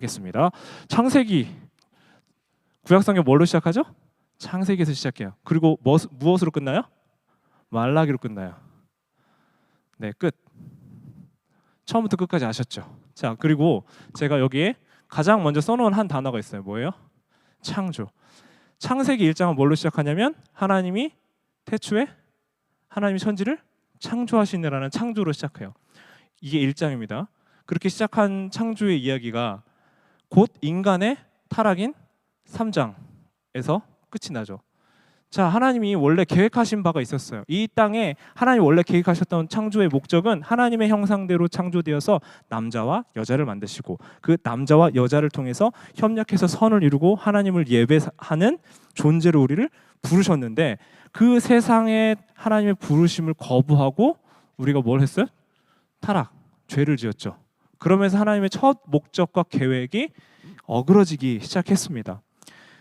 겠습니다. 창세기 구약성경 뭘로 시작하죠? 창세기에서 시작해요. 그리고 무엇으로 끝나요? 말라기로 끝나요. 네, 끝. 처음부터 끝까지 아셨죠? 자, 그리고 제가 여기에 가장 먼저 써놓은 한 단어가 있어요. 뭐예요? 창조. 창세기 1장은 뭘로 시작하냐면 하나님이 태초에 하나님이 천지를 창조하시느라는 창조로 시작해요. 이게 1장입니다. 그렇게 시작한 창조의 이야기가 곧 인간의 타락인 3장에서 끝이 나죠. 자, 하나님이 원래 계획하신 바가 있었어요. 이 땅에 하나님이 원래 계획하셨던 창조의 목적은 하나님의 형상대로 창조되어서 남자와 여자를 만드시고 그 남자와 여자를 통해서 협력해서 선을 이루고 하나님을 예배하는 존재로 우리를 부르셨는데 그 세상에 하나님의 부르심을 거부하고 우리가 뭘 했어요? 타락, 죄를 지었죠. 그러면서 하나님의 첫 목적과 계획이 어그러지기 시작했습니다.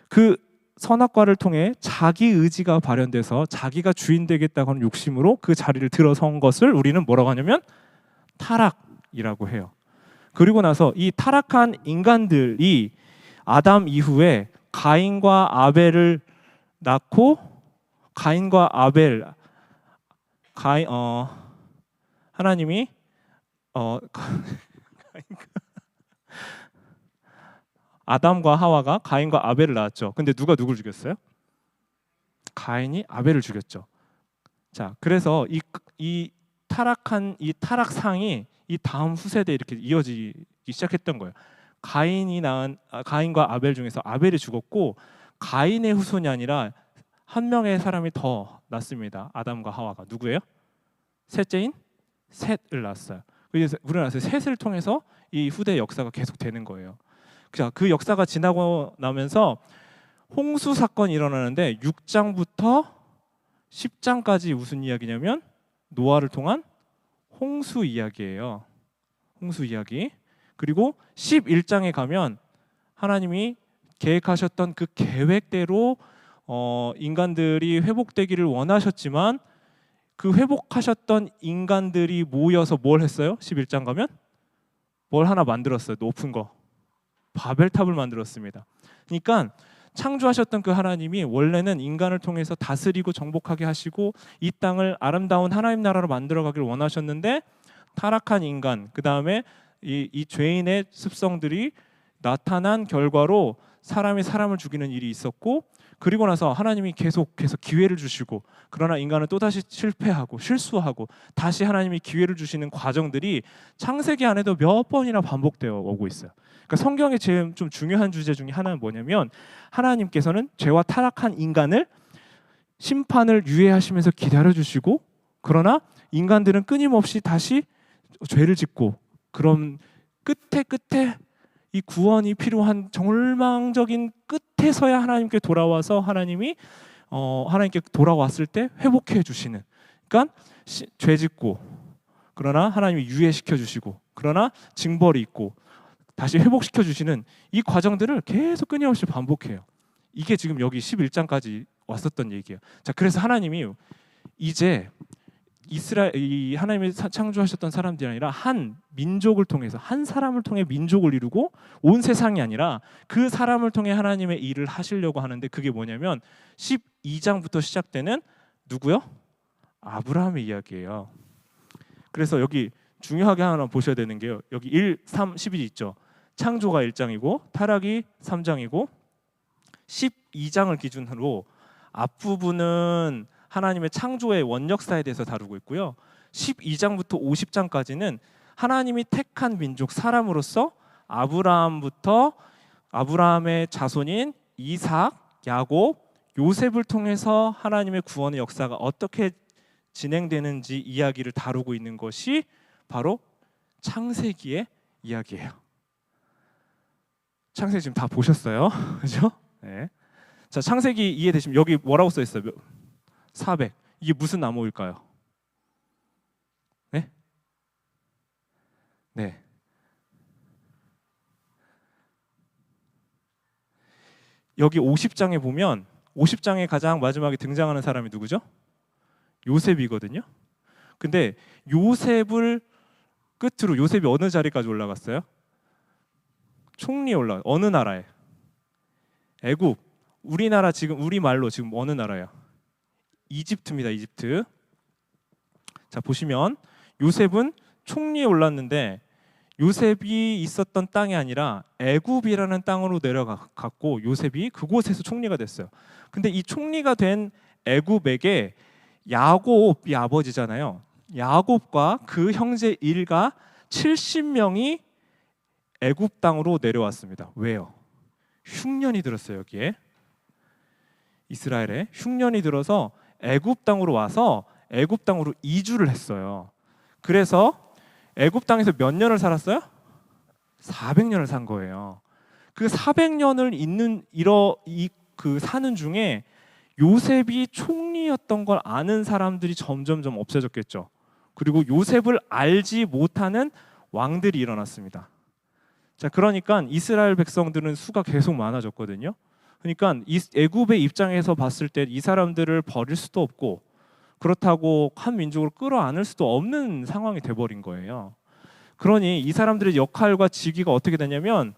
그 선악과를 통해 자기 의지가 발현돼서 자기가 주인 되겠다고 하는 욕심으로 그 자리를 들어선 것을 우리는 뭐라고 하냐면 타락이라고 해요. 그리고 나서 이 타락한 인간들이 아담 이후에 가인과 아벨을 낳고 가인과 아벨 하나님이 아담과 하와가 가인과 아벨을 낳았죠. 근데 누가 누굴 죽였어요? 가인이 아벨을 죽였죠. 자, 그래서 이 타락한 이 타락상이 이 다음 후세대에 이렇게 이어지기 시작했던 거예요. 가인이 낳은 가인과 아벨 중에서 아벨이 죽었고 가인의 후손이 아니라 한 명의 사람이 더 낳습니다. 아담과 하와가 누구예요? 셋째인 셋을 낳았어요. 그래서 우리나라에서 셋을 통해서 이 후대 역사가 계속 되는 거예요. 자, 그 역사가 지나고 나면서 홍수 사건이 일어나는데 6장부터 10장까지 무슨 이야기냐면 노아를 통한 홍수 이야기예요. 홍수 이야기. 그리고 11장에 가면 하나님이 계획하셨던 그 계획대로 인간들이 회복되기를 원하셨지만 그 회복하셨던 인간들이 모여서 뭘 했어요? 11장 가면 뭘 하나 만들었어요. 높은 거. 바벨탑을 만들었습니다. 그러니까 창조하셨던 그 하나님이 원래는 인간을 통해서 다스리고 정복하게 하시고 이 땅을 아름다운 하나님 나라로 만들어가기를 원하셨는데 타락한 인간, 그 다음에 이 죄인의 습성들이 나타난 결과로 사람이 사람을 죽이는 일이 있었고 그리고 나서 하나님이 계속해서 기회를 주시고 그러나 인간은 또다시 실패하고 실수하고 다시 하나님이 기회를 주시는 과정들이 창세기 안에도 몇 번이나 반복되어 오고 있어요. 그러니까 성경의 제일 좀 중요한 주제 중에 하나는 뭐냐면 하나님께서는 죄와 타락한 인간을 심판을 유예하시면서 기다려주시고 그러나 인간들은 끊임없이 다시 죄를 짓고 그런 끝에 이 구원이 필요한 절망적인 끝에서야 하나님께 돌아와서 하나님이 하나님께 돌아왔을 때 회복해 주시는 그러니까 죄 짓고 그러나 하나님이 유예시켜 주시고 그러나 징벌이 있고 다시 회복시켜 주시는 이 과정들을 계속 끊임없이 반복해요. 이게 지금 여기 11장까지 왔었던 얘기예요. 자, 그래서 하나님이 이제 이 하나님이 창조하셨던 사람들이 아니라 한 민족을 통해서 한 사람을 통해 민족을 이루고 온 세상이 아니라 그 사람을 통해 하나님의 일을 하시려고 하는데 그게 뭐냐면 12장부터 시작되는 누구요? 아브라함의 이야기예요. 그래서 여기 중요하게 하나 보셔야 되는 게요. 여기 1, 3, 12 있죠. 창조가 1장이고 타락이 3장이고 12장을 기준으로 앞부분은 하나님의 창조의 원역사에 대해서 다루고 있고요. 12장부터 50장까지는 하나님이 택한 민족 사람으로서 아브라함부터 아브라함의 자손인 이삭, 야곱, 요셉을 통해서 하나님의 구원의 역사가 어떻게 진행되는지 이야기를 다루고 있는 것이 바로 창세기의 이야기예요. 창세기 지금 다 보셨어요? 그죠? 네. 자, 창세기 이해되시면 여기 뭐라고 써 있어요? 400. 이게 무슨 나무일까요? 네? 네. 여기 50장에 보면 50장에 가장 마지막에 등장하는 사람이 누구죠? 요셉이거든요. 근데 요셉을 끝으로 요셉이 어느 자리까지 올라갔어요? 총리에 올라. 어느 나라에? 애굽. 우리나라 지금 우리 말로 지금 어느 나라야? 이집트입니다. 이집트. 자, 보시면 요셉은 총리에 올랐는데 요셉이 있었던 땅이 아니라 애굽이라는 땅으로 내려갔고 요셉이 그곳에서 총리가 됐어요. 근데 이 총리가 된 애굽에게 야곱이 아버지잖아요. 야곱과 그 형제 일가 70명이 애굽 땅으로 내려왔습니다. 왜요? 흉년이 들었어요. 여기에 이스라엘에 흉년이 들어서 애굽 땅으로 와서 애굽 땅으로 이주를 했어요. 그래서 애굽 땅에서 몇 년을 살았어요? 400년을 산 거예요. 그 400년을 있는 그 사는 중에 요셉이 총리였던 걸 아는 사람들이 점점점 없어졌겠죠. 그리고 요셉을 알지 못하는 왕들이 일어났습니다. 자, 그러니까 이스라엘 백성들은 수가 계속 많아졌거든요. 그러니까 애굽의 입장에서 봤을 때 이 사람들을 버릴 수도 없고 그렇다고 한 민족으로 끌어안을 수도 없는 상황이 돼버린 거예요. 그러니 이 사람들의 역할과 직위가 어떻게 되냐면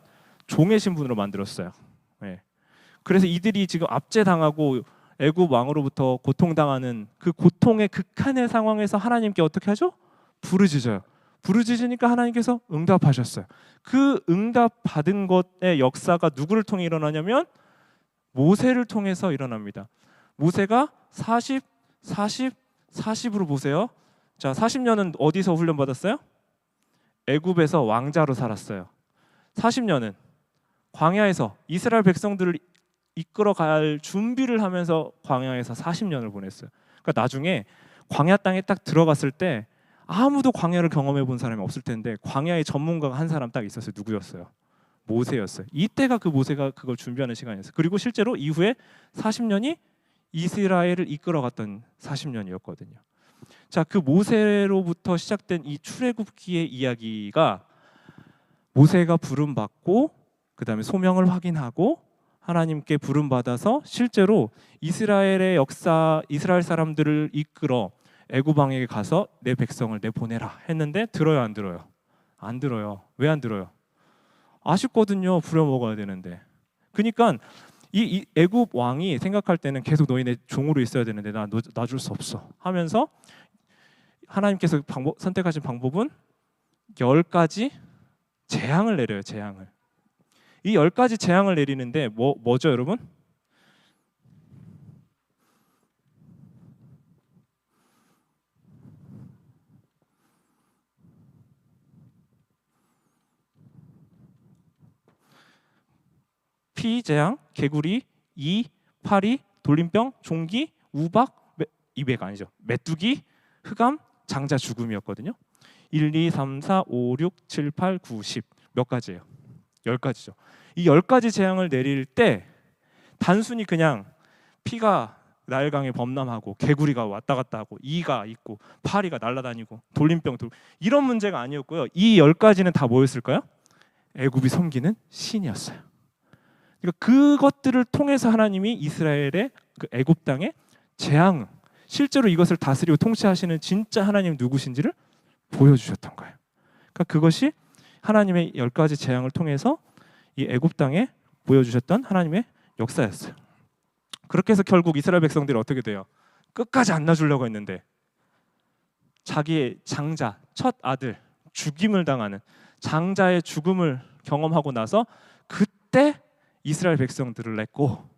종의 신분으로 만들었어요. 네. 그래서 이들이 지금 압제당하고 애굽 왕으로부터 고통당하는 그 고통의 극한의 상황에서 하나님께 어떻게 하죠? 부르짖어요. 부르짖으니까 하나님께서 응답하셨어요. 그 응답 받은 것의 역사가 누구를 통해 일어나냐면 모세를 통해서 일어납니다. 모세가 40으로 보세요. 자, 40년은 어디서 훈련 받았어요? 애굽에서 왕자로 살았어요. 40년은 광야에서 이스라엘 백성들을 이끌어갈 준비를 하면서 광야에서 40년을 보냈어요. 그러니까 나중에 광야 땅에 딱 들어갔을 때 아무도 광야를 경험해 본 사람이 없을 텐데 광야의 전문가가 한 사람 딱 있었어요. 누구였어요? 모세였어요. 이때가 그 모세가 그걸 준비하는 시간이었어요. 그리고 실제로 이후에 40년이 이스라엘을 이끌어갔던 40년이었거든요. 자, 그 모세로부터 시작된 이 출애굽기의 이야기가 모세가 부름 받고 그다음에 소명을 확인하고 하나님께 부름 받아서 실제로 이스라엘의 역사, 이스라엘 사람들을 이끌어 애굽 왕에게 가서 내 백성을 내보내라 했는데 들어요, 안 들어요? 안 들어요. 왜 안 들어요? 아쉽거든요. 부려먹어야 되는데. 그러니까 이 애굽 왕이 생각할 때는 계속 너희네 종으로 있어야 되는데 나 놔줄 수 없어 하면서 하나님께서 선택하신 방법은 10가지 재앙을 내려요. 재앙을. 이 10가지 재앙을 내리는데 뭐죠, 여러분? 피 재앙, 개구리, 이, 파리, 돌림병, 종기, 우박, 이백 아니죠. 메뚜기, 흑암, 장자 죽음이었거든요. 1, 2, 3, 4, 5, 6, 7, 8, 9, 10 몇 가지예요? 10가지죠. 이 10가지 재앙을 내릴 때 단순히 그냥 피가 나일강에 범람하고 개구리가 왔다 갔다 하고 이가 있고 파리가 날아다니고 돌림병 이런 문제가 아니었고요. 이 10가지는 다 뭐였을까요? 애굽이 섬기는 신이었어요. 그러니까 그것들을 통해서 하나님이 이스라엘의 그 애굽 땅의 재앙, 실제로 이것을 다스리고 통치하시는 진짜 하나님 누구신지를 보여주셨던 거예요. 그러니까 그것이 하나님의 10가지 재앙을 통해서 이 애굽 땅에 보여주셨던 하나님의 역사였어요. 그렇게 해서 결국 이스라엘 백성들이 어떻게 돼요? 끝까지 안 놔주려고 했는데 자기의 장자, 첫 아들 죽임을 당하는 장자의 죽음을 경험하고 나서 그때 이스라엘 백성들을 냈고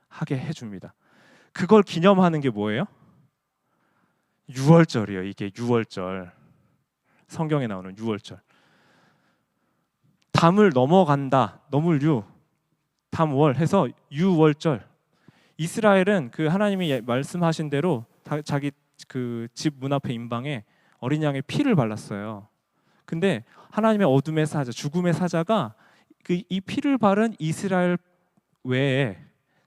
하게 해줍니다. 그걸 기념하는 게 뭐예요? 유월절이에요. 이게 유월절. 성경에 나오는 유월절. 담을 넘어간다. 넘을 유. 담월 해서 유월절. 이스라엘은 그 하나님이 말씀하신 대로 자기 그 집 문 앞에 임방에 어린 양의 피를 발랐어요. 근데 하나님의 어둠의 사자, 죽음의 사자가 이 피를 바른 이스라엘 외에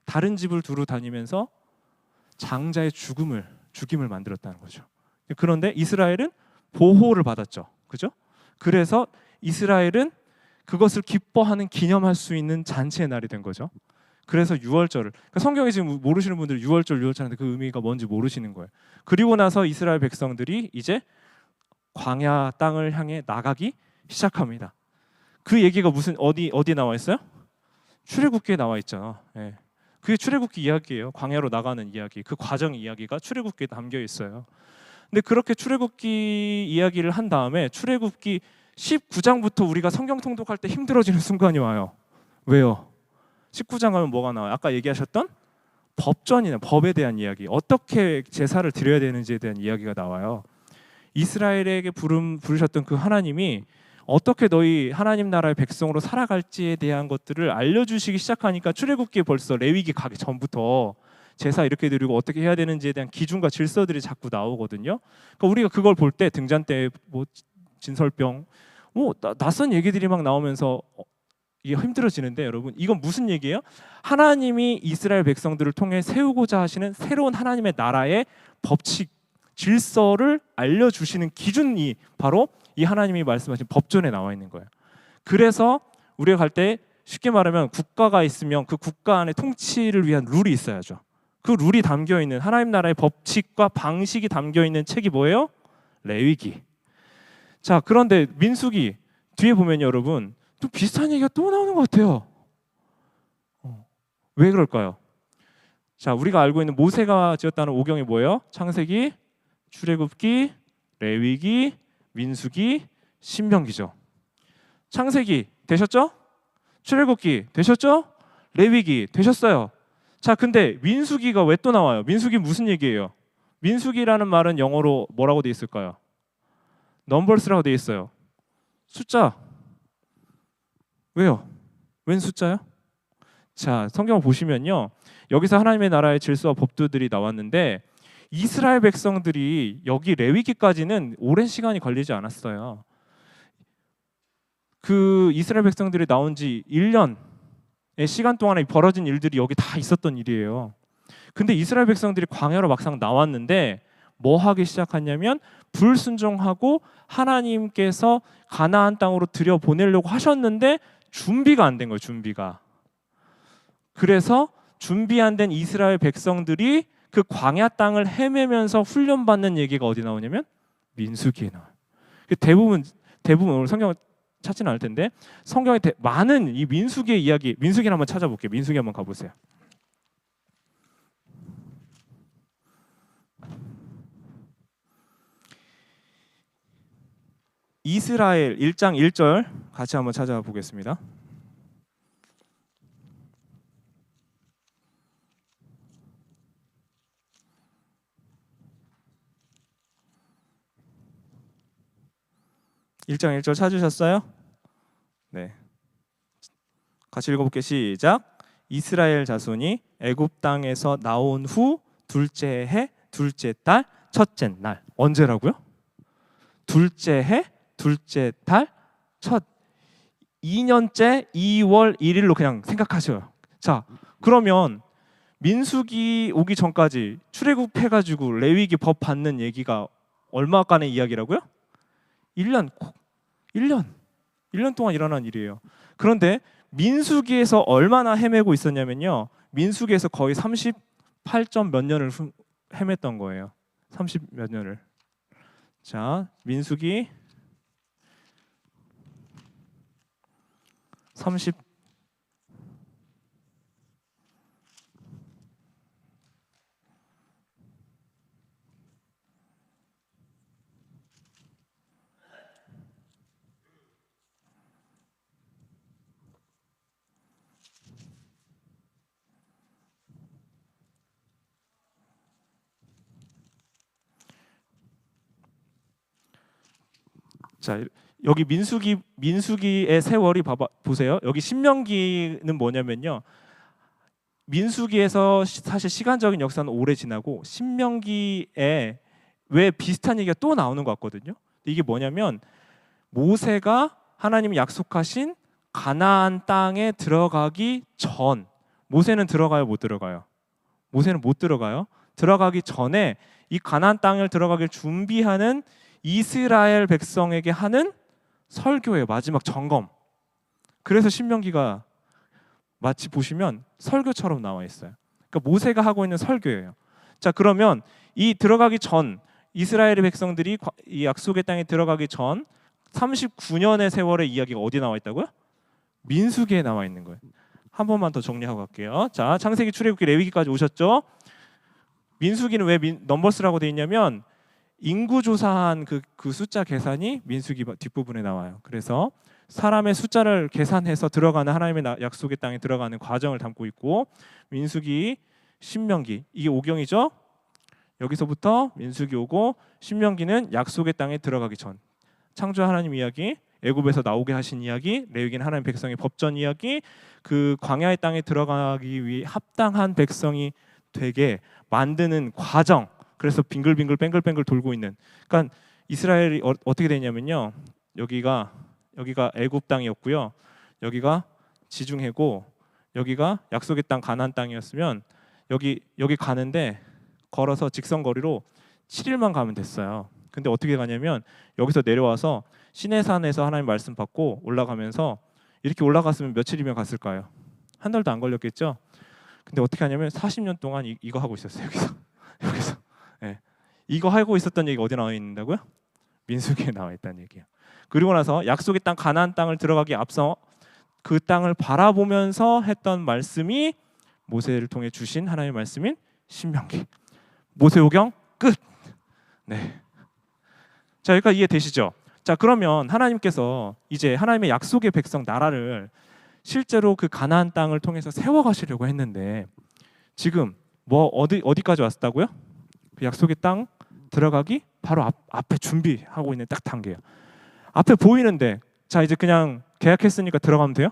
다른 집을 두루 다니면서 장자의 죽임을 만들었다는 거죠. 그런데 이스라엘은 보호를 받았죠. 그죠? 그래서 이스라엘은 그것을 기뻐하는 기념할 수 있는 잔치의 날이 된 거죠. 그래서 유월절을 그러니까 성경에 지금 모르시는 분들은 유월절 하는데 그 의미가 뭔지 모르시는 거예요. 그리고 나서 이스라엘 백성들이 이제 광야 땅을 향해 나가기 시작합니다. 그 얘기가 무슨 어디 나와 있어요? 출애굽기에 나와 있잖아. 예. 그게 출애굽기 이야기예요. 광야로 나가는 이야기. 그 과정 이야기가 출애굽기에 담겨 있어요. 근데 그렇게 출애굽기 이야기를 한 다음에 출애굽기 19장부터 우리가 성경 통독할 때 힘들어지는 순간이 와요. 왜요? 19장 가면 뭐가 나와요? 아까 얘기하셨던 법전이나 법에 대한 이야기, 어떻게 제사를 드려야 되는지에 대한 이야기가 나와요. 이스라엘에게 부르셨던 그 하나님이 어떻게 너희 하나님 나라의 백성으로 살아갈지에 대한 것들을 알려주시기 시작하니까 출애굽기에 벌써 레위기 가기 전부터 제사 이렇게 드리고 어떻게 해야 되는지에 대한 기준과 질서들이 자꾸 나오거든요. 그러니까 우리가 그걸 볼 때 등잔 때 뭐 진설병, 낯선 얘기들이 막 나오면서 이게 힘들어지는데 여러분 이건 무슨 얘기예요? 하나님이 이스라엘 백성들을 통해 세우고자 하시는 새로운 하나님의 나라의 법칙, 질서를 알려주시는 기준이 바로 이 하나님이 말씀하신 법전에 나와 있는 거예요. 그래서 우리가 갈 때 쉽게 말하면 국가가 있으면 그 국가 안에 통치를 위한 룰이 있어야죠. 그 룰이 담겨 있는 하나님 나라의 법칙과 방식이 담겨 있는 책이 뭐예요? 레위기. 자, 그런데 민수기 뒤에 보면 여러분 또 비슷한 얘기가 또 나오는 것 같아요. 왜 그럴까요? 자, 우리가 알고 있는 모세가 지었다는 오경이 뭐예요? 창세기, 출애굽기, 레위기, 민수기, 신명기죠. 창세기 되셨죠? 출애굽기 되셨죠? 레위기 되셨어요. 자, 근데 민수기가 왜 또 나와요? 민수기 무슨 얘기예요? 민수기라는 말은 영어로 뭐라고 돼 있을까요? 넘버스라고 돼 있어요. 숫자. 왜요? 웬 숫자요? 자, 성경을 보시면요. 여기서 하나님의 나라의 질서와 법도들이 나왔는데 이스라엘 백성들이 여기 레위기까지는 오랜 시간이 걸리지 않았어요. 그 이스라엘 백성들이 나온 지 1년의 시간 동안에 벌어진 일들이 여기 다 있었던 일이에요. 근데 이스라엘 백성들이 광야로 막상 나왔는데 뭐 하기 시작하냐면 불순종하고 하나님께서 가나안 땅으로 들여보내려고 하셨는데 준비가 안 된 거예요. 준비가. 그래서 준비 안 된 이스라엘 백성들이 그 광야 땅을 헤매면서 훈련받는 얘기가 어디 나오냐면 민수기에 나와요. 대부분 오늘 성경을 찾지는 않을 텐데 성경에 많은 이 민수기의 이야기, 민수기를 한번 찾아볼게요. 민수기 한번 가보세요. 이스라엘 1장 1절 같이 한번 찾아보겠습니다. (1장 1절) 찾으셨어요? 네. 같이 읽어볼게요. 시작. 이스라엘 자손이 애굽 땅에서 나온 후 둘째 해 둘째 달 첫째 날. 언제라고요? 둘째 해 둘째 달 첫 2년째 2월 1일로 그냥 생각하셔요. 자, 그러면 민수기 오기 전까지 출애굽해가지고 레위기 법 받는 얘기가 얼마간의 이야기라고요? 1년 동안 일어난 일이에요. 그런데 민수기에서 얼마나 헤매고 있었냐면요. 민수기에서 거의 38점 몇 년을 헤맸던 거예요. 30 몇 년을. 자, 민수기 30 자, 여기 민수기의 세월이 보세요. 여기 신명기는 뭐냐면요. 민수기에서 사실 시간적인 역사는 오래 지나고 신명기에 왜 비슷한 얘기가 또 나오는 것 같거든요. 이게 뭐냐면 모세가 하나님이 약속하신 가나안 땅에 들어가기 전, 모세는 들어가요, 못 들어가요? 모세는 못 들어가요. 들어가기 전에 이 가나안 땅을 들어가길 준비하는 이스라엘 백성에게 하는 설교의 마지막 점검. 그래서 신명기가 마치 보시면 설교처럼 나와 있어요. 그러니까 모세가 하고 있는 설교예요. 자, 그러면 이 들어가기 전 이스라엘 백성들이 이 약속의 땅에 들어가기 전 39년의 세월의 이야기가 어디 나와 있다고요? 민수기에 나와 있는 거예요. 한 번만 더 정리하고 갈게요. 자, 창세기, 출애굽기, 레위기까지 오셨죠? 민수기는 왜 넘버스라고 돼 있냐면 인구 조사한 그 숫자 계산이 민수기 뒷부분에 나와요. 그래서 사람의 숫자를 계산해서 들어가는 하나님의 약속의 땅에 들어가는 과정을 담고 있고, 민수기, 신명기, 이게 오경이죠. 여기서부터 민수기 오고, 신명기는 약속의 땅에 들어가기 전, 창조 하나님 이야기, 애굽에서 나오게 하신 이야기, 레위기는 하나님 백성의 법전 이야기, 그 광야의 땅에 들어가기 위해 합당한 백성이 되게 만드는 과정. 그래서 빙글빙글 뱅글뱅글 돌고 있는. 그러니까 이스라엘이 어떻게 되냐면요, 여기가 애굽 땅이었고요, 여기가 지중해고, 여기가 약속의 땅 가나안 땅이었으면 여기 가는데 걸어서 직선거리로 7일만 가면 됐어요. 근데 어떻게 가냐면 여기서 내려와서 시내산에서 하나님 말씀 받고 올라가면서, 이렇게 올라갔으면 며칠이면 갔을까요? 한 달도 안 걸렸겠죠. 근데 어떻게 하냐면 40년 동안 이거 하고 있었어요. 여기서 네. 이거 하고 있었던 얘기가 어디 나와 있는다고요? 민수기에 나와 있다는 얘기예요. 그리고 나서 약속의 땅 가나안 땅을 들어가기 앞서 그 땅을 바라보면서 했던 말씀이 모세를 통해 주신 하나님의 말씀인 신명기. 모세오경 끝. 네. 자, 여기까지 이해되시죠? 자, 그러면 하나님께서 이제 하나님의 약속의 백성 나라를 실제로 그 가나안 땅을 통해서 세워가시려고 했는데, 지금 뭐 어디까지 왔다고요? 그 약속의 땅 들어가기 바로 앞에 준비하고 있는 딱 단계예요. 앞에 보이는데, 자, 이제 그냥 계약했으니까 들어가면 돼요?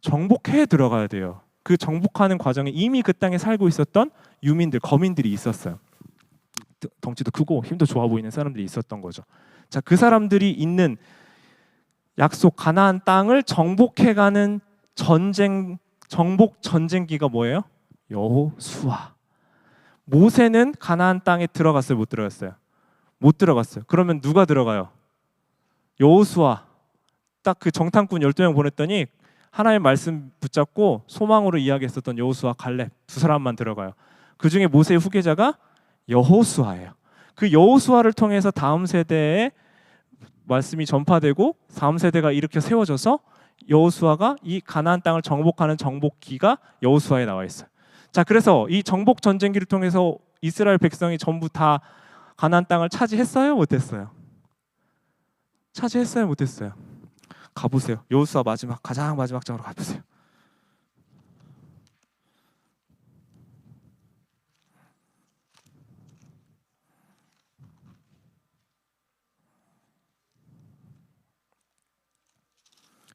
정복해 들어가야 돼요. 그 정복하는 과정에 이미 그 땅에 살고 있었던 유민들, 거민들이 있었어요. 덩치도 크고 힘도 좋아 보이는 사람들이 있었던 거죠. 자, 그 사람들이 있는 약속 가나안 땅을 정복해가는 정복 전쟁기가 뭐예요? 여호수아. 모세는 가나안 땅에 들어갔어요, 못 들어갔어요? 못 들어갔어요. 그러면 누가 들어가요? 여호수아. 딱 그 정탐꾼 12명 보냈더니 하나님의 말씀 붙잡고 소망으로 이야기했었던 여호수아, 갈렙 두 사람만 들어가요. 그 중에 모세의 후계자가 여호수아예요. 그 여호수아를 통해서 다음 세대에 말씀이 전파되고 다음 세대가 이렇게 세워져서 여호수아가 이 가나안 땅을 정복하는 정복기가 여호수아에 나와 있어요. 자, 그래서 이 정복 전쟁기를 통해서 이스라엘 백성이 전부 다 가나안 땅을 차지했어요, 못했어요? 차지했어요, 못했어요? 가보세요. 여호수아 가장 마지막 장으로 가보세요.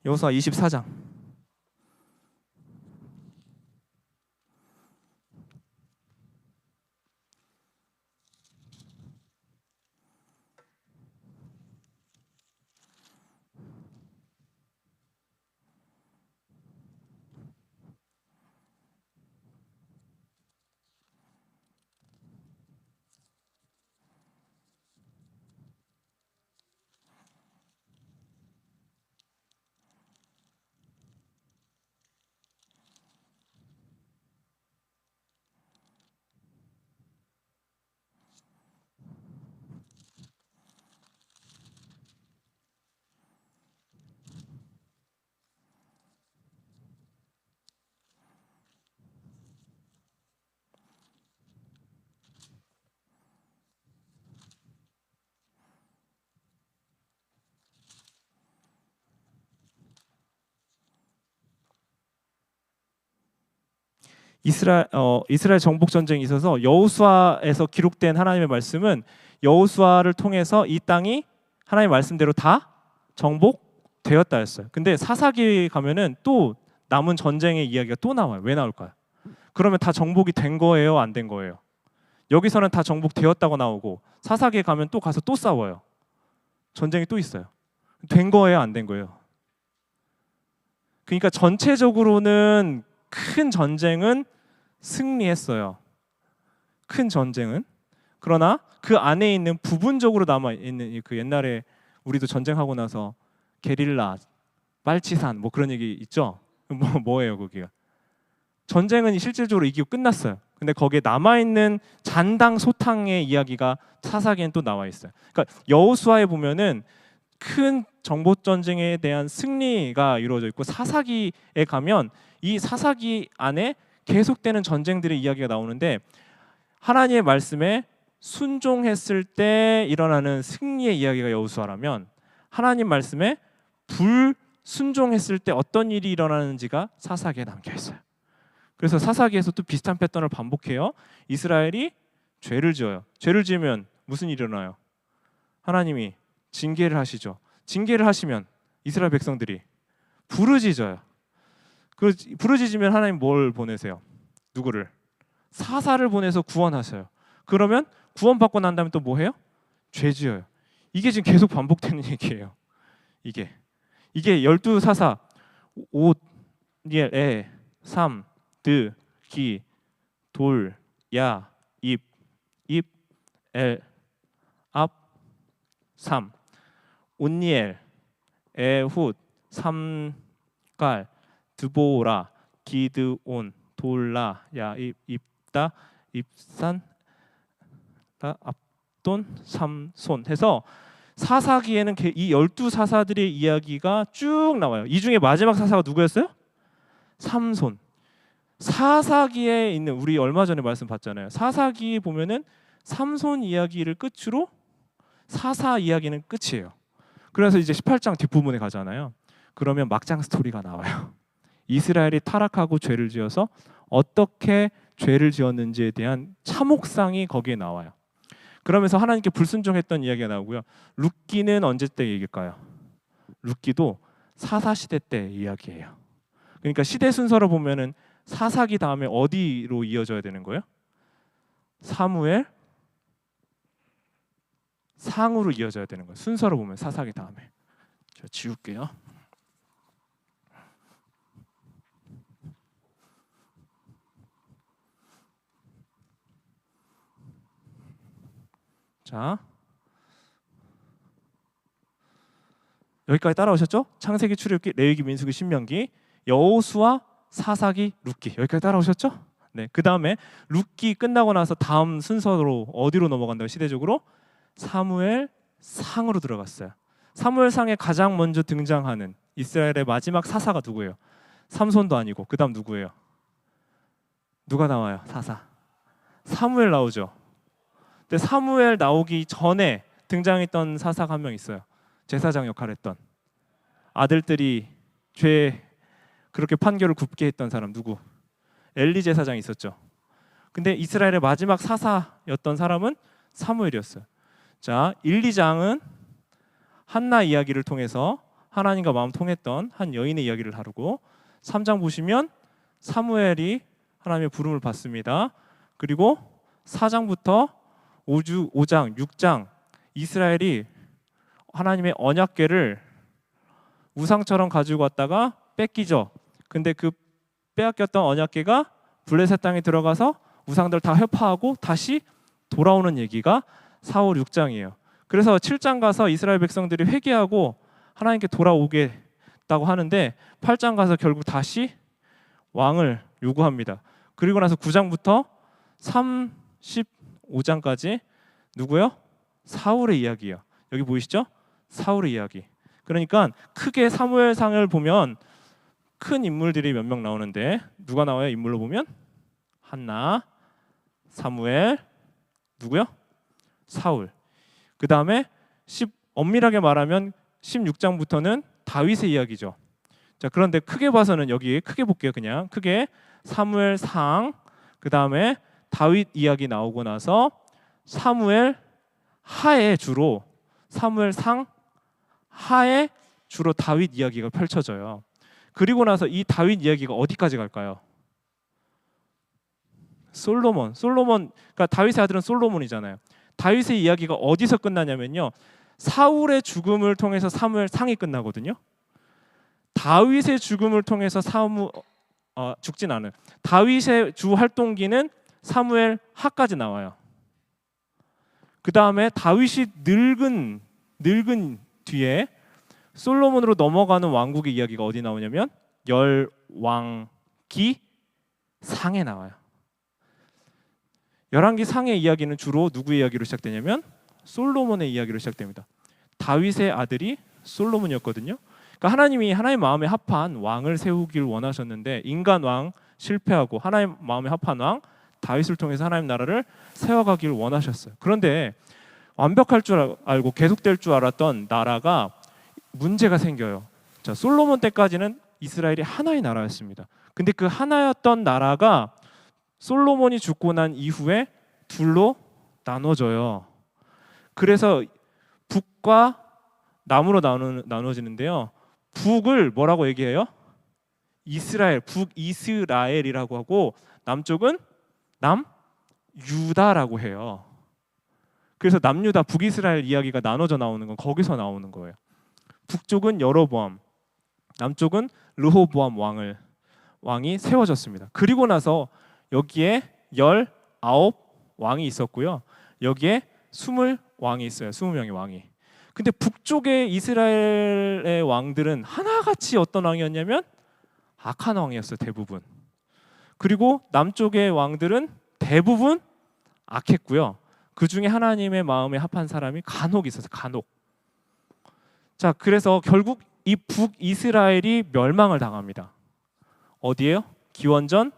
여호수아 24장. 이스라엘 정복 전쟁이 있어서 여호수아에서 기록된 하나님의 말씀은 여호수아를 통해서 이 땅이 하나님의 말씀대로 다 정복되었다였어요. 근데 사사기 가면은 또 남은 전쟁의 이야기가 또 나와요. 왜 나올까요? 그러면 다 정복이 된 거예요, 안 된 거예요? 여기서는 다 정복되었다고 나오고 사사기에 가면 또 가서 또 싸워요. 전쟁이 또 있어요. 된 거예요, 안 된 거예요? 그러니까 전체적으로는 큰 전쟁은 승리했어요. 큰 전쟁은. 그러나 그 안에 있는 부분적으로 남아 있는 그 옛날에 우리도 전쟁하고 나서 게릴라, 빨치산 뭐 그런 얘기 있죠. 뭐예요, 거기가? 전쟁은 실질적으로 이기고 끝났어요. 근데 거기에 남아 있는 잔당 소탕의 이야기가 사사기엔 또 나와 있어요. 그러니까 여호수아에 보면은 큰 정보 전쟁에 대한 승리가 이루어져 있고, 사사기에 가면 이 사사기 안에 계속되는 전쟁들의 이야기가 나오는데, 하나님의 말씀에 순종했을 때 일어나는 승리의 이야기가 여호수아라면, 하나님 말씀에 불순종했을 때 어떤 일이 일어나는지가 사사기에 남겨 있어요. 그래서 사사기에서 또 비슷한 패턴을 반복해요. 이스라엘이 죄를 지어요. 죄를 지으면 무슨 일이 일어나요? 하나님이 징계를 하시죠. 징계를 하시면 이스라엘 백성들이 부르짖어요. 그 부르짖으면 하나님 뭘 보내세요? 누구를? 사사를 보내서 구원하셔요. 그러면 구원받고 난 다음에 또 뭐 해요? 죄 지어요. 이게 지금 계속 반복되는 얘기예요. 이게 12사사 옷, 예, 에, 삼, 드, 기, 돌, 야, 입, 엘, 앞, 삼, 온니엘, 에훗, 삼갈, 드보라, 기드온, 돌라, 야, 입다, 입산, 압돈, 삼손 해서 사사기에는 이 12사사들의 이야기가 쭉 나와요. 이 중에 마지막 사사가 누구였어요? 삼손. 사사기에 있는, 우리 얼마 전에 말씀 봤잖아요. 사사기 보면은 삼손 이야기를 끝으로 사사 이야기는 끝이에요. 그래서 이제 18장 뒷부분에 가잖아요. 그러면 막장 스토리가 나와요. 이스라엘이 타락하고 죄를 지어서 어떻게 죄를 지었는지에 대한 참혹상이 거기에 나와요. 그러면서 하나님께 불순종했던 이야기가 나오고요. 룻기는 언제 때 얘기일까요? 룻기도 사사시대 때 이야기예요. 그러니까 시대 순서로 보면은 사사기 다음에 어디로 이어져야 되는 거예요? 사무엘 상으로 이어져야 되는 거예요. 순서로 보면 사사기 다음에. 제가 지울게요. 자, 여기까지 따라오셨죠? 창세기, 출애굽기, 레위기, 민수기, 신명기, 여호수아, 사사기, 룻기. 여기까지 따라오셨죠? 네. 그 다음에 룻기 끝나고 나서 다음 순서로 어디로 넘어간다고? 시대적으로 사무엘 상으로 들어갔어요. 사무엘 상에 가장 먼저 등장하는 이스라엘의 마지막 사사가 누구예요? 삼손도 아니고 그 다음 누구예요? 누가 나와요? 사사. 사무엘 나오죠. 근데 사무엘 나오기 전에 등장했던 사사가 한 명 있어요. 제사장 역할을 했던, 아들들이 죄 그렇게 판결을 굽게 했던 사람 누구? 엘리 제사장이 있었죠. 근데 이스라엘의 마지막 사사였던 사람은 사무엘이었어요. 자, 1, 2장은 한나 이야기를 통해서 하나님과 마음 통했던 한 여인의 이야기를 다루고, 3장 보시면 사무엘이 하나님의 부름을 받습니다. 그리고 4장부터 5장, 6장 이스라엘이 하나님의 언약궤를 우상처럼 가지고 왔다가 뺏기죠. 근데 그 빼앗겼던 언약궤가 블레셋 땅에 들어가서 우상들 다 회파하고 다시 돌아오는 얘기가 4, 5, 6장이에요. 그래서 7장 가서 이스라엘 백성들이 회개하고 하나님께 돌아오겠다고 하는데 8장 가서 결국 다시 왕을 요구합니다. 그리고 나서 9장부터 35장까지 누구요? 사울의 이야기예요. 여기 보이시죠? 사울의 이야기. 그러니까 크게 사무엘상을 보면 큰 인물들이 몇 명 나오는데 누가 나와요? 인물로 보면 한나, 사무엘, 누구요? 사울. 그 다음에 엄밀하게 말하면 16장부터는 다윗의 이야기죠. 자, 그런데 크게 봐서는 여기 크게 볼게요. 그냥 크게 사무엘상, 그 다음에 다윗 이야기 나오고 나서 사무엘 하에 주로, 사무엘상 하에 주로 다윗 이야기가 펼쳐져요. 그리고 나서 이 다윗 이야기가 어디까지 갈까요? 솔로몬. 그러니까 다윗의 아들은 솔로몬이잖아요. 다윗의 이야기가 어디서 끝나냐면요, 사울의 죽음을 통해서 사무엘상이 끝나거든요. 다윗의 죽음을 통해서 죽진 않아요. 다윗의 주 활동기는 사무엘 하까지 나와요. 그 다음에 다윗이 늙은 뒤에 솔로몬으로 넘어가는 왕국의 이야기가 어디 나오냐면 열왕기 상에 나와요. 열왕기 상의 이야기는 주로 누구의 이야기로 시작되냐면 솔로몬의 이야기로 시작됩니다. 다윗의 아들이 솔로몬이었거든요. 그러니까 하나님이 하나님 마음에 합한 왕을 세우길 원하셨는데 인간 왕 실패하고 하나님 마음에 합한 왕 다윗을 통해서 하나님 나라를 세워가길 원하셨어요. 그런데 완벽할 줄 알고 계속될 줄 알았던 나라가 문제가 생겨요. 자, 솔로몬 때까지는 이스라엘이 하나의 나라였습니다. 근데 그 하나였던 나라가 솔로몬이 죽고 난 이후에 둘로 나눠져요. 그래서 북과 남으로 나눠지는데요. 북을 뭐라고 얘기해요? 이스라엘, 북이스라엘이라고 하고 남쪽은 남유다라고 해요. 그래서 남유다, 북이스라엘 이야기가 나눠져 나오는 건 거기서 나오는 거예요. 북쪽은 여로보암, 남쪽은 르호보암 왕이 세워졌습니다. 그리고 나서 여기에 19왕이 있었고요. 여기에 20왕이 있어요. 20명의 왕이. 근데 북쪽의 이스라엘의 왕들은 하나같이 어떤 왕이었냐면 악한 왕이었어요. 대부분. 그리고 남쪽의 왕들은 대부분 악했고요. 그 중에 하나님의 마음에 합한 사람이 간혹 있었어요. 간혹. 자, 그래서 결국 이 북이스라엘이 멸망을 당합니다. 어디예요? 기원전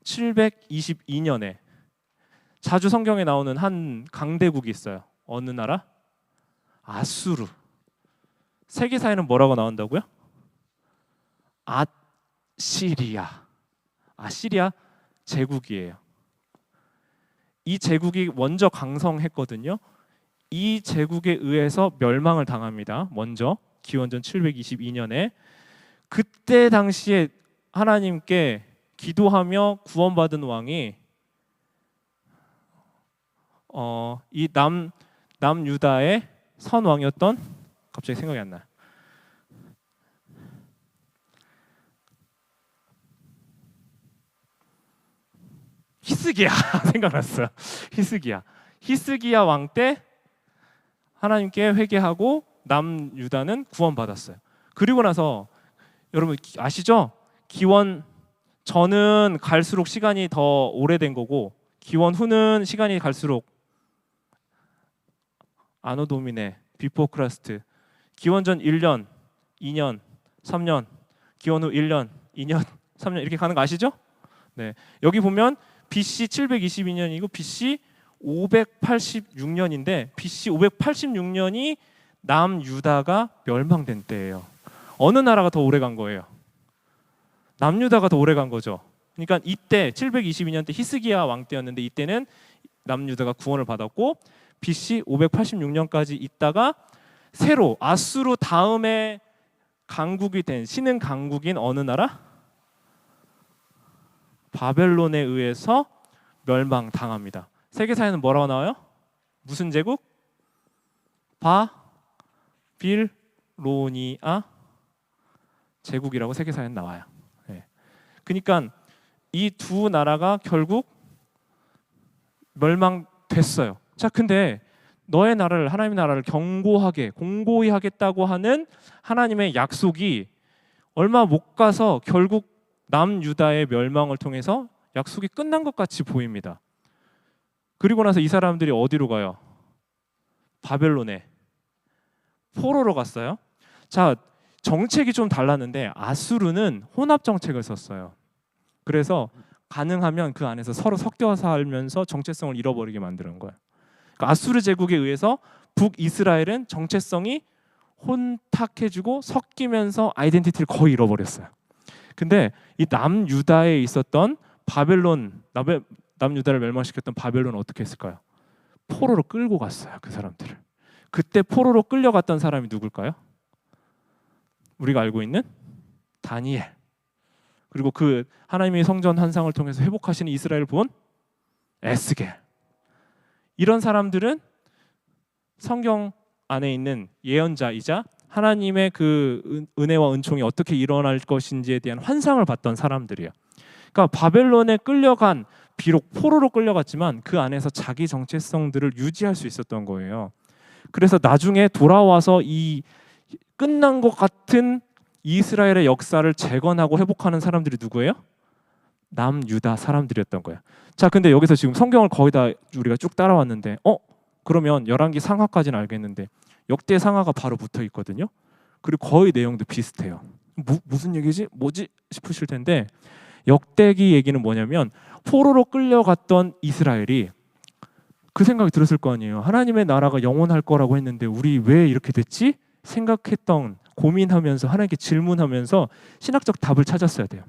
722년에 자주 성경에 나오는 한 강대국이 있어요. 어느 나라? 아수르. 세계사에는 뭐라고 나온다고요? 아시리아. 아시리아 제국이에요. 이 제국이 먼저 강성했거든요. 이 제국에 의해서 멸망을 당합니다. 먼저 기원전 722년에 그때 당시에 하나님께 기도하며 구원받은 왕이 이 남유다의 선 왕이었던 갑자기 생각이 안 나요. 히스기야 생각났어요. 히스기야 왕 때 하나님께 회개하고 남유다는 구원받았어요. 그리고 나서 여러분 아시죠? 기원 전은 갈수록 시간이 더 오래된 거고 기원 후는 시간이 갈수록 아노 도미네 비포 크라스트 기원전 1년, 2년, 3년, 기원 후 1년, 2년, 3년 이렇게 가는 거 아시죠? 네. 여기 보면 BC 722년이고 BC 586년인데 BC 586년이 남유다가 멸망된 때예요. 어느 나라가 더 오래 간 거예요? 남유다가 더 오래 간 거죠. 그러니까 이때 722년 때 히스기야 왕 때였는데 이때는 남유다가 구원을 받았고 BC 586년까지 있다가 새로 아수르 다음에 강국이 된 신흥 강국인 어느 나라? 바벨론에 의해서 멸망당합니다. 세계사에는 뭐라고 나와요? 무슨 제국? 바빌로니아 제국이라고 세계사에는 나와요. 네. 그러니까 이 두 나라가 결국 멸망됐어요. 자, 근데 너의 나라를 하나님의 나라를 견고하게 공고히 하겠다고 하는 하나님의 약속이 얼마 못 가서 결국 남유다의 멸망을 통해서 약속이 끝난 것 같이 보입니다. 그리고 나서 이 사람들이 어디로 가요? 바벨론에 포로로 갔어요. 자, 정책이 좀 달랐는데 아수르는 혼합 정책을 썼어요. 그래서 가능하면 그 안에서 서로 섞여 살면서 정체성을 잃어버리게 만드는 거예요. 그러니까 아수르 제국에 의해서 북이스라엘은 정체성이 혼탁해지고 섞이면서 아이덴티티를 거의 잃어버렸어요. 근데 이 남유다에 있었던 남유다를 멸망시켰던 바벨론은 어떻게 했을까요? 포로로 끌고 갔어요. 그 사람들을. 그때 포로로 끌려갔던 사람이 누굴까요? 우리가 알고 있는 다니엘. 그리고 그 하나님의 성전 환상을 통해서 회복하시는 이스라엘 본 에스겔. 이런 사람들은 성경 안에 있는 예언자이자 하나님의 그 은혜와 은총이 어떻게 일어날 것인지에 대한 환상을 봤던 사람들이에요. 그러니까 바벨론에 끌려간 비록 포로로 끌려갔지만 그 안에서 자기 정체성들을 유지할 수 있었던 거예요. 그래서 나중에 돌아와서 이 끝난 것 같은 이스라엘의 역사를 재건하고 회복하는 사람들이 누구예요? 남유다 사람들이었던 거예요. 자, 근데 여기서 지금 성경을 거의 다 우리가 쭉 따라왔는데 그러면 열왕기 상하까지는 알겠는데 역대상하가 바로 붙어 있거든요. 그리고 거의 내용도 비슷해요. 무슨 얘기지? 뭐지? 싶으실 텐데 역대기 얘기는 뭐냐면 포로로 끌려갔던 이스라엘이 그 생각이 들었을 거 아니에요. 하나님의 나라가 영원할 거라고 했는데 우리 왜 이렇게 됐지? 생각했던, 고민하면서 하나님께 질문하면서 신학적 답을 찾았어야 돼요.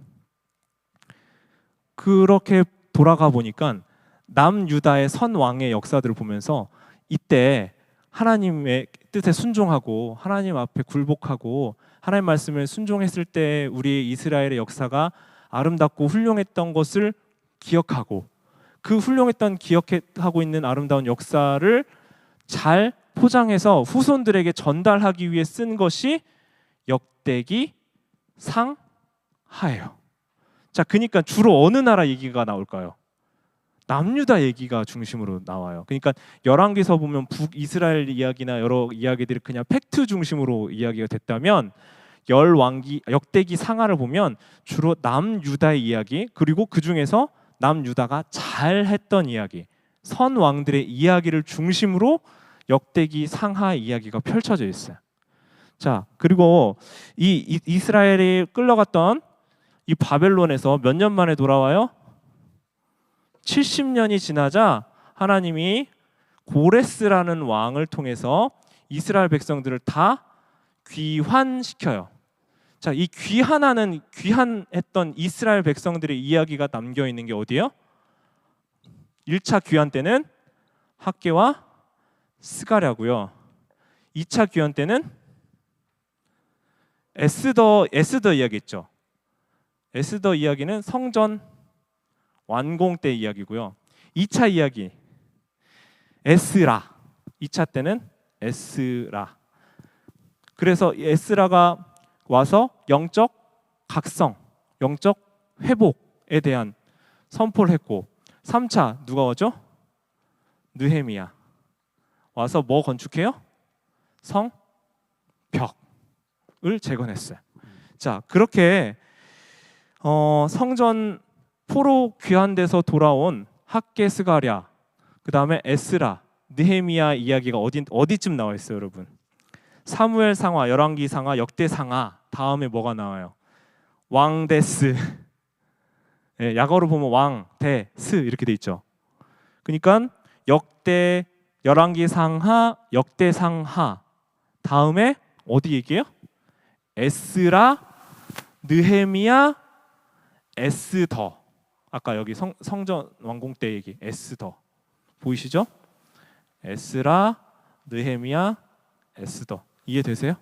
그렇게 돌아가 보니까 남유다의 선왕의 역사들을 보면서 이때 하나님의 뜻에 순종하고 하나님 앞에 굴복하고 하나님 말씀을 순종했을 때 우리 이스라엘의 역사가 아름답고 훌륭했던 것을 기억하고 그 훌륭했던 기억하고 있는 아름다운 역사를 잘 포장해서 후손들에게 전달하기 위해 쓴 것이 역대기 상하예요. 자, 그러니까 주로 어느 나라 얘기가 나올까요? 남유다 얘기가 중심으로 나와요. 그러니까 열왕기서 보면 북이스라엘 이야기나 여러 이야기들이 그냥 팩트 중심으로 이야기가 됐다면 역대기 상하를 보면 주로 남유다의 이야기, 그리고 그 중에서 남유다가 잘했던 이야기, 선왕들의 이야기를 중심으로 역대기 상하 이야기가 펼쳐져 있어요. 자, 그리고 이 이스라엘이 끌려갔던 이 바벨론에서 몇 년 만에 돌아와요? 70년이 지나자 하나님이 고레스라는 왕을 통해서 이스라엘 백성들을 다 귀환시켜요. 자, 이 귀환했던 이스라엘 백성들의 이야기가 남겨 있는 게 어디예요? 1차 귀환 때는 학개와 스가랴고요. 2차 귀환 때는 에스더 이야기 있죠. 에스더 이야기는 성전 완공 때 이야기고요. 2차 이야기 에스라. 2차 때는 에스라. 그래서 에스라가 와서 영적 각성, 영적 회복에 대한 선포를 했고 3차 누가 오죠? 느헤미야. 와서 뭐 건축해요? 성벽을 재건했어요. 자, 그렇게 성전 포로 귀환돼서 돌아온 학개 스가랴, 그 다음에 에스라, 느헤미야 이야기가 어디쯤 나와 있어요, 여러분? 사무엘 상하, 열왕기 상하, 역대 상하 다음에 뭐가 나와요? 왕데스. 네, 약어로 보면 왕데스 이렇게 돼 있죠. 그러니까 역대, 열왕기 상하, 역대 상하 다음에 어디 얘기해요? 에스라, 느헤미야, 에스더. 아까 여기 성전 완공 때 얘기 에스더 보이시죠? 에스라, 느헤미야, 에스더. 이해되세요?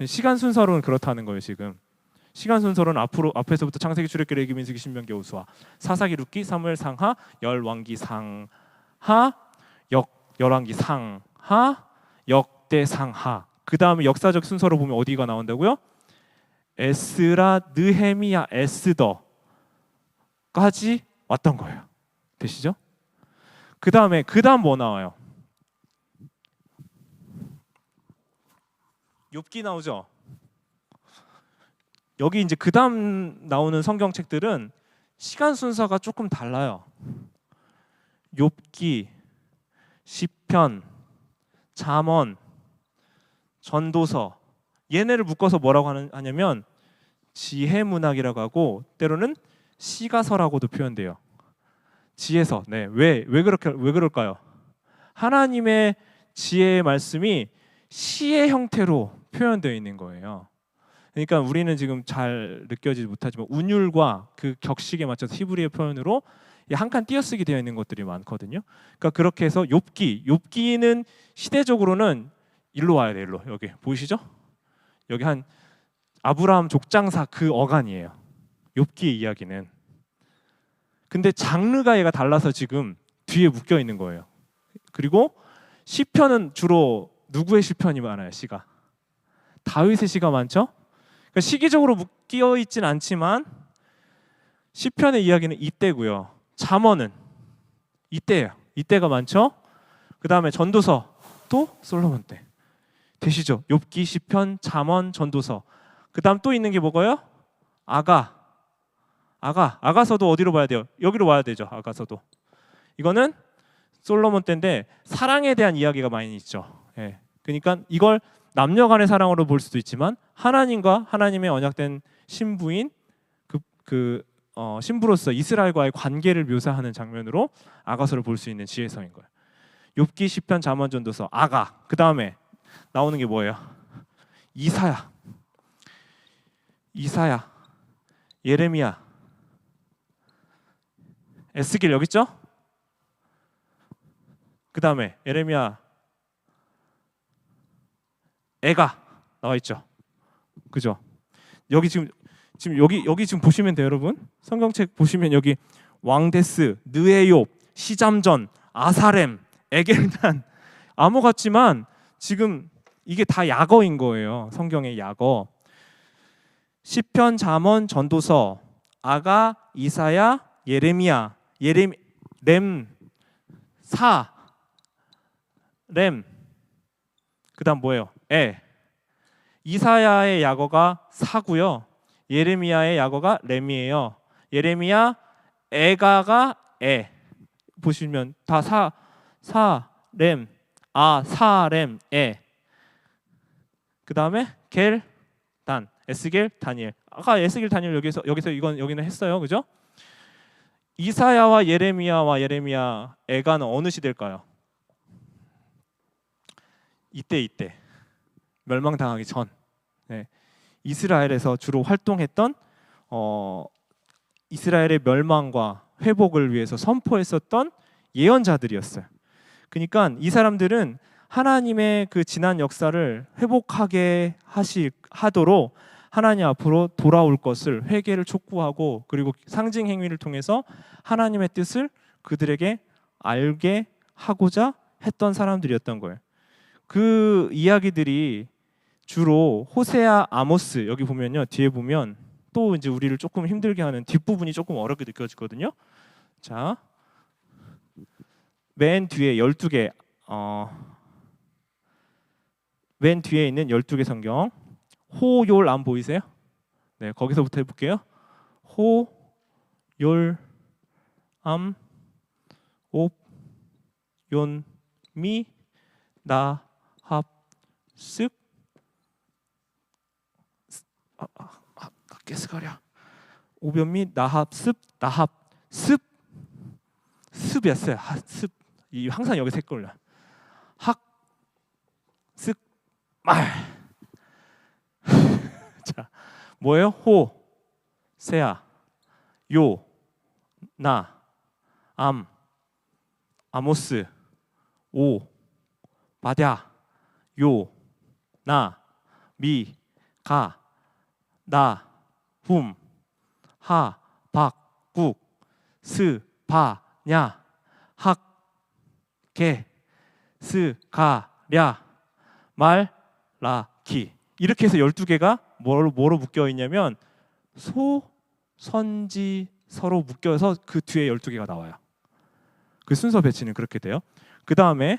시간 순서로는 그렇다는 거예요. 지금 시간 순서로는 앞에서부터 창세기, 출애굽기, 레위기, 민수기, 신명기, 호수아, 사사기, 룻기, 사무엘 상하, 열왕기 상하, 열왕기 상하, 역대 상하. 그 다음에 역사적 순서로 보면 어디가 나온다고요? 에스라, 느헤미야, 에스더까지 왔던 거예요. 되시죠? 그 다음 뭐 나와요? 욥기 나오죠. 여기 이제 그 다음 나오는 성경책들은 시간 순서가 조금 달라요. 욥기, 시편, 잠언, 전도서, 얘네를 묶어서 뭐라고 하냐면 지혜문학이라고 하고 때로는 시가서라고도 표현돼요. 지혜서. 네, 왜 그럴까요? 하나님의 지혜의 말씀이 시의 형태로 표현되어 있는 거예요. 그러니까 우리는 지금 잘 느껴지지 못하지만 운율과 그 격식에 맞춰서 히브리어 표현으로 한 칸 띄어쓰기 되어 있는 것들이 많거든요. 그러니까 그렇게 해서 욥기는 시대적으로는 일로 와야 돼요. 일로. 여기 보이시죠? 여기 한 아브라함 족장사 그 어간이에요. 욥기의 이야기는. 근데 장르가 얘가 달라서 지금 뒤에 묶여 있는 거예요. 그리고 시편은 주로 누구의 시편이 많아요? 시가 다윗의 시가 많죠? 그러니까 시기적으로 묶여 있진 않지만 시편의 이야기는 이때고요. 잠언은 이때예요. 이때가 많죠? 그 다음에 전도서 또 솔로몬 때. 되시죠? 욥기, 시편, 잠언, 전도서. 그 다음 또 있는 게 뭐가요? 아가서도 어디로 봐야 돼요? 여기로 와야 되죠. 아가서도. 이거는 솔로몬 때인데 사랑에 대한 이야기가 많이 있죠. 예. 그러니까 이걸 남녀 간의 사랑으로 볼 수도 있지만 하나님과 하나님의 언약된 신부인 신부로서 이스라엘과의 관계를 묘사하는 장면으로 아가서를 볼 수 있는 지혜성인 거예요. 욥기, 시편, 잠언, 전도서, 아가. 그 다음에 나오는 게 뭐예요? 이사야, 예레미야, 에스겔 여기 있죠? 그 다음에 예레미야, 애가 나와 있죠. 그죠? 여기 지금 여기 지금 보시면 돼요, 여러분. 성경책 보시면 여기 왕데스, 느에욥, 시잠전, 아사렘, 에겔단 암호 같지만 지금 이게 다 약어인 거예요. 성경의 약어. 시편, 잠언, 전도서, 아가, 이사야, 예레미야, 렘. 그다음 뭐예요? 이사야의 약어가 사고요. 예레미야의 약어가 렘이에요. 예레미야, 에가가 보시면 다 사렘, 사렘, 그 다음에 겔, 단, 에스겔, 다니엘. 아까 에스겔, 다니엘 여기서 여기는 했어요, 그죠? 이사야와 예레미야, 에가는 어느 시대일까요? 이때 멸망당하기 전. 네. 이스라엘에서 주로 활동했던 이스라엘의 멸망과 회복을 위해서 선포했었던 예언자들이었어요. 그러니까 이 사람들은 하나님의 그 지난 역사를 회복하게 하도록 하나님 앞으로 돌아올 것을 회개를 촉구하고 그리고 상징 행위를 통해서 하나님의 뜻을 그들에게 알게 하고자 했던 사람들이었던 거예요. 그 이야기들이 주로 호세아, 아모스 여기 보면요, 뒤에 보면 또 이제 우리를 조금 힘들게 하는 뒷부분이 조금 어렵게 느껴지거든요. 자, 맨 뒤에 12개 맨 뒤에 있는 12개 성경 호욜암 보이세요? 네, 거기서부터 해볼게요. 호욜암 옵 욘미 나합 습 깨스가랴 오변미 나합 습 습이었어요. 습. 이 항상 여기 색깔로 습 말. 자, 뭐예요? 호, 세아, 요, 나, 아모스, 오, 바랴, 요, 나, 미, 가, 나, 훔, 하, 박, 국, 스, 바, 냐, 학, 게, 스, 가, 랴, 말, 라, 기. 이렇게 해서 12개가 뭐로 묶여 있냐면 선지서로 묶여서 그 뒤에 12개가 나와요. 그 순서 배치는 그렇게 돼요. 그 다음에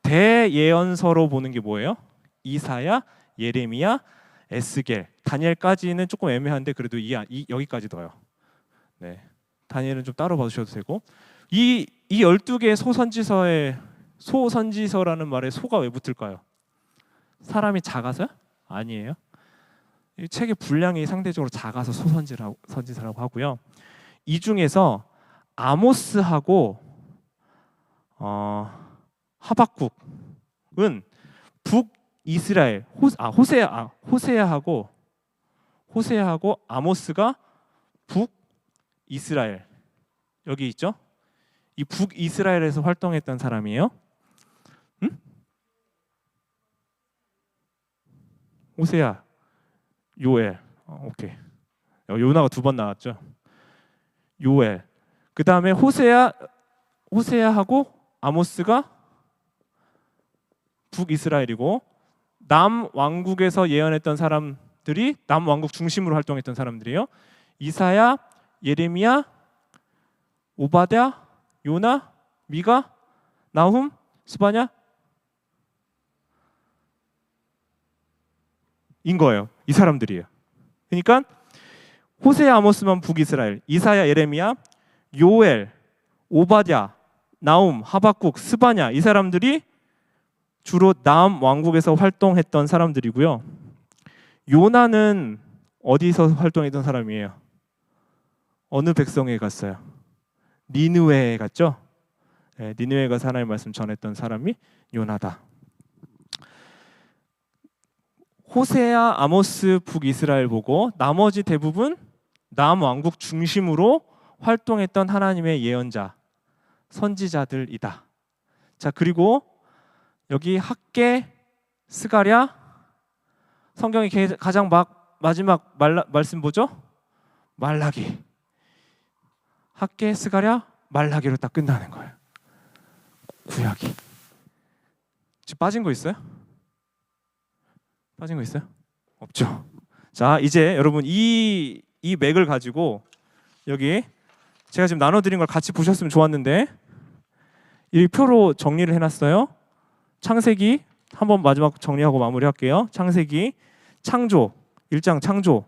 대예언서로 보는 게 뭐예요? 이사야, 예레미야, 에스겔, 다니엘까지는 조금 애매한데 그래도 여기까지 넣어요. 네, 다니엘은 좀 따로 봐주셔도 되고 이 12개의 소선지서라는 말에 소가 왜 붙을까요? 사람이 작아서요? 아니에요. 이 책의 분량이 상대적으로 작아서 소선지서라고 하고요. 이 중에서 아모스하고 하박국은 북이스라엘 호세아하고 아모스가 북이스라엘 여기 있죠? 이 북이스라엘에서 활동했던 사람이에요. 응? 호세아, 요엘. 오케이. 요나가 2번 나왔죠. 요엘. 그 다음에 호세아하고 아모스가 북이스라엘이고 남왕국에서 예언했던 사람들이 남왕국 중심으로 활동했던 사람들이에요. 이사야, 예레미야, 오바댜, 요나, 미가, 나훔, 스바냐 인 거예요. 이 사람들이에요. 그러니까 호세아, 아모스만 북이스라엘, 이사야, 예레미야, 요엘, 오바댜, 나훔, 하박국, 스바냐 이 사람들이 주로 남왕국에서 활동했던 사람들이고요. 요나는 어디서 활동했던 사람이에요? 어느 백성에 갔어요? 니느웨에 갔죠? 네, 니느웨에 가서 하나님의 말씀 전했던 사람이 요나다. 호세아, 아모스, 북이스라엘 보고 나머지 대부분 남왕국 중심으로 활동했던 하나님의 예언자, 선지자들이다. 자, 그리고 여기 학개, 스가랴, 성경의 가장 마지막 말씀 뭐죠? 말라기. 학개, 스가랴, 말라기로 딱 끝나는 거예요. 구약이. 지금 빠진 거 있어요? 빠진 거 있어요? 없죠. 자, 이제 여러분 이 맥을 가지고 여기 제가 지금 나눠드린 걸 같이 보셨으면 좋았는데 이 표로 정리를 해놨어요. 창세기 한번 마지막 정리하고 마무리할게요. 창세기 창조 1장 창조,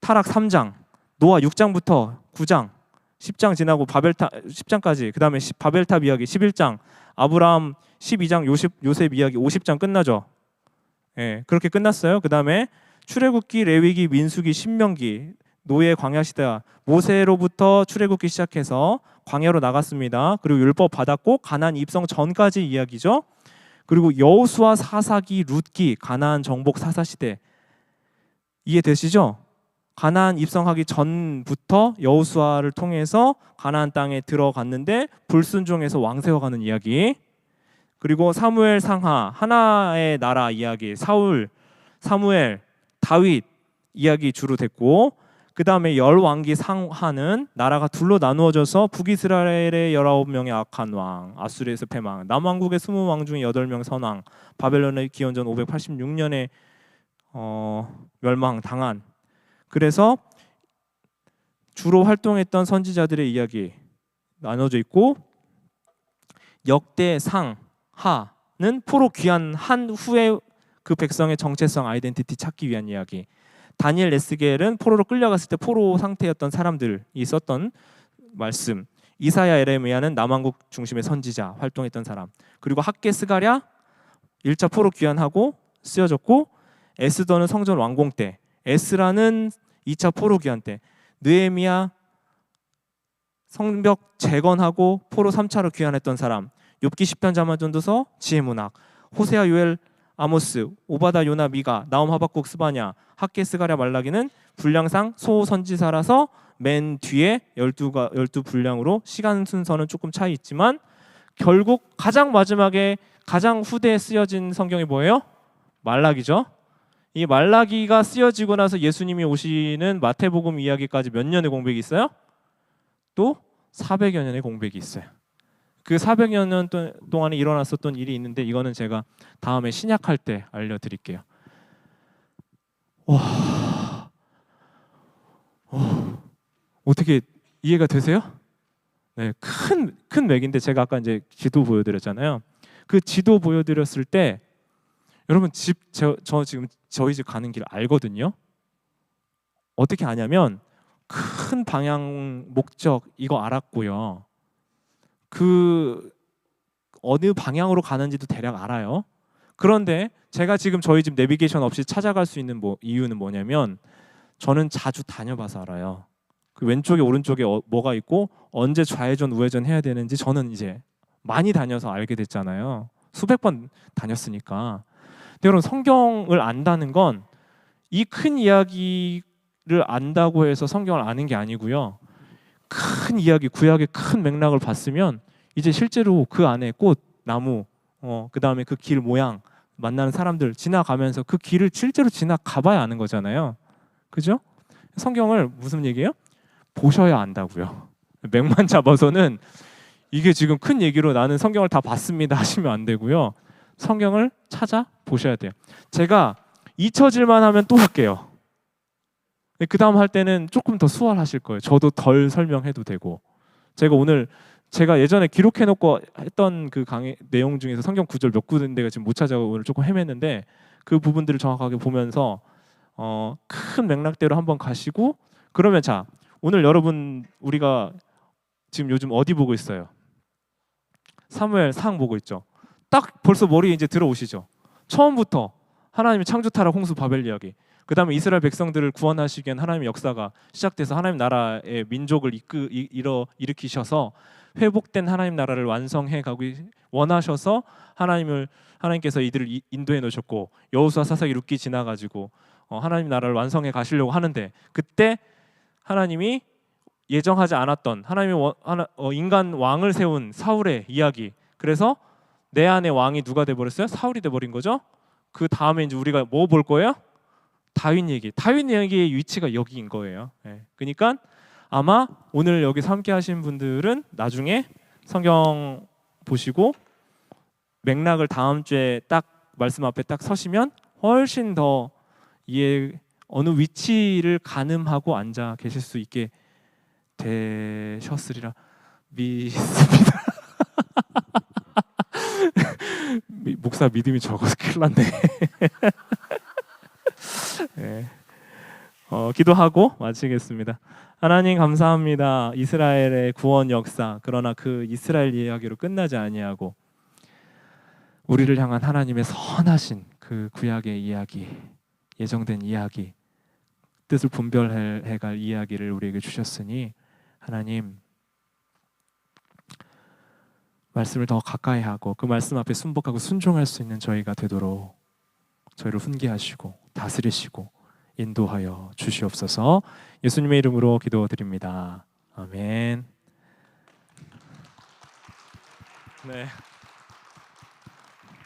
타락 3장, 노아 6장부터 9장, 10장 지나고 바벨탑 10장까지, 그 다음에 바벨탑 이야기 11장, 아브라함 12장, 요셉 이야기 50장 끝나죠. 예, 그렇게 끝났어요. 그 다음에 출애굽기, 레위기, 민수기, 신명기, 노예 광야 시대, 모세로부터 출애굽기 시작해서 광야로 나갔습니다. 그리고 율법 받았고 가나안 입성 전까지 이야기죠. 그리고 여호수아, 사사기, 룻기, 가나안 정복 사사 시대. 이해되시죠? 가나안 입성하기 전부터 여호수아를 통해서 가나안 땅에 들어갔는데 불순종해서 왕세워가는 이야기. 그리고 사무엘 상하, 하나의 나라 이야기, 사울, 사무엘, 다윗 이야기 주로 됐고, 그 다음에 열왕기 상하는 나라가 둘로 나누어져서 북이스라엘의 19명의 악한 왕, 아수르에서 패망, 남왕국의 20왕 중에 8명 선왕, 바벨론의 기원전 586년에 멸망당한. 그래서 주로 활동했던 선지자들의 이야기 나눠져 있고, 역대 상하는 포로 귀환한 후에 그 백성의 정체성, 아이덴티티 찾기 위한 이야기. 다니엘, 에스겔은 포로로 끌려갔을 때 포로 상태였던 사람들이 썼던 말씀. 이사야, 에레미야는 남왕국 중심의 선지자 활동했던 사람. 그리고 학개, 스가랴 1차 포로 귀환하고 쓰여졌고, 에스더는 성전 완공 때, 에스라는 2차 포로 귀환 때, 느헤미야 성벽 재건하고 포로 3차로 귀환했던 사람, 욥기, 시편, 자만, 전도서, 지혜문학, 호세아, 요엘, 아모스, 오바다, 요나, 미가, 나움, 하박국, 스바냐, 학개, 스가랴, 말라기는 분량상 소선지사라서 맨 뒤에 12 분량으로 시간 순서는 조금 차이 있지만 결국 가장 마지막에 가장 후대에 쓰여진 성경이 뭐예요? 말라기죠. 이 말라기가 쓰여지고 나서 예수님이 오시는 마태복음 이야기까지 몇 년의 공백이 있어요? 또 400여 년의 공백이 있어요. 그 400여 년 동안에 일어났었던 일이 있는데 이거는 제가 다음에 신약할 때 알려드릴게요. 와, 어떻게 이해가 되세요? 네, 큰 맥인데 제가 아까 이제 지도 보여드렸잖아요. 그 지도 보여드렸을 때 여러분 저 지금 저희 집 가는 길 알거든요. 어떻게 아냐면 큰 방향 목적 이거 알았고요. 그 어느 방향으로 가는지도 대략 알아요. 그런데 제가 지금 저희 집 내비게이션 없이 찾아갈 수 있는 이유는 뭐냐면 저는 자주 다녀봐서 알아요. 그 왼쪽에 오른쪽에 뭐가 있고 언제 좌회전 우회전 해야 되는지 저는 이제 많이 다녀서 알게 됐잖아요. 수백 번 다녔으니까. 근데 여러분 성경을 안다는 건 이 큰 이야기를 안다고 해서 성경을 아는 게 아니고요. 큰 이야기, 구약의 큰 맥락을 봤으면 이제 실제로 그 안에 꽃, 나무, 그 다음에 그 길 모양, 만나는 사람들 지나가면서 그 길을 실제로 지나가봐야 아는 거잖아요. 그죠? 성경을 무슨 얘기예요? 보셔야 안다고요. 맥만 잡아서는 이게 지금 큰 얘기로 나는 성경을 다 봤습니다 하시면 안 되고요. 성경을 찾아 보셔야 돼요. 제가 잊혀질만 하면 또 할게요. 그 다음 할 때는 조금 더 수월하실 거예요. 저도 덜 설명해도 되고. 제가 예전에 기록해놓고 했던 그 강의 내용 중에서 성경 구절 몇 군데가 지금 못 찾아가고 오늘 조금 헤맸는데 그 부분들을 정확하게 보면서 큰 맥락대로 한번 가시고, 그러면 자 오늘 여러분 우리가 지금 요즘 어디 보고 있어요? 사무엘 상 보고 있죠. 딱 벌써 머리에 이제 들어오시죠. 처음부터 하나님의 창조 타락 홍수 바벨 이야기, 그 다음에 이스라엘 백성들을 구원하시기 위한 하나님의 역사가 시작돼서 하나님 나라의 민족을 일으키셔서 회복된 하나님 나라를 완성해 가고 원하셔서 하나님께서 이들을 인도해 놓으셨고, 여호수아 사사기 룻기 지나가지고 하나님 나라를 완성해 가시려고 하는데, 그때 하나님이 예정하지 않았던 하나님의 인간 왕을 세운 사울의 이야기, 그래서 내 안에 왕이 누가 돼버렸어요? 사울이 돼버린 거죠. 그 다음에 이제 우리가 뭐 볼 거예요? 다윗 얘기의 위치가 여기인 거예요. 그러니까 아마 오늘 여기서 함께 하신 분들은 나중에 성경 보시고 맥락을 다음 주에 딱 말씀 앞에 딱 서시면 훨씬 더 어느 위치를 가늠하고 앉아 계실 수 있게 되셨으리라 믿습니다. 목사 믿음이 적어서 큰일 났네. 네. 기도하고 마치겠습니다. 하나님 감사합니다. 이스라엘의 구원 역사, 그러나 그 이스라엘 이야기로 끝나지 아니하고 우리를 향한 하나님의 선하신 그 구약의 이야기, 예정된 이야기, 뜻을 분별해갈 이야기를 우리에게 주셨으니 하나님, 말씀을 더 가까이 하고 그 말씀 앞에 순복하고 순종할 수 있는 저희가 되도록 저희를 훈계하시고 다스리시고 인도하여 주시옵소서. 예수님의 이름으로 기도드립니다. 아멘. 네.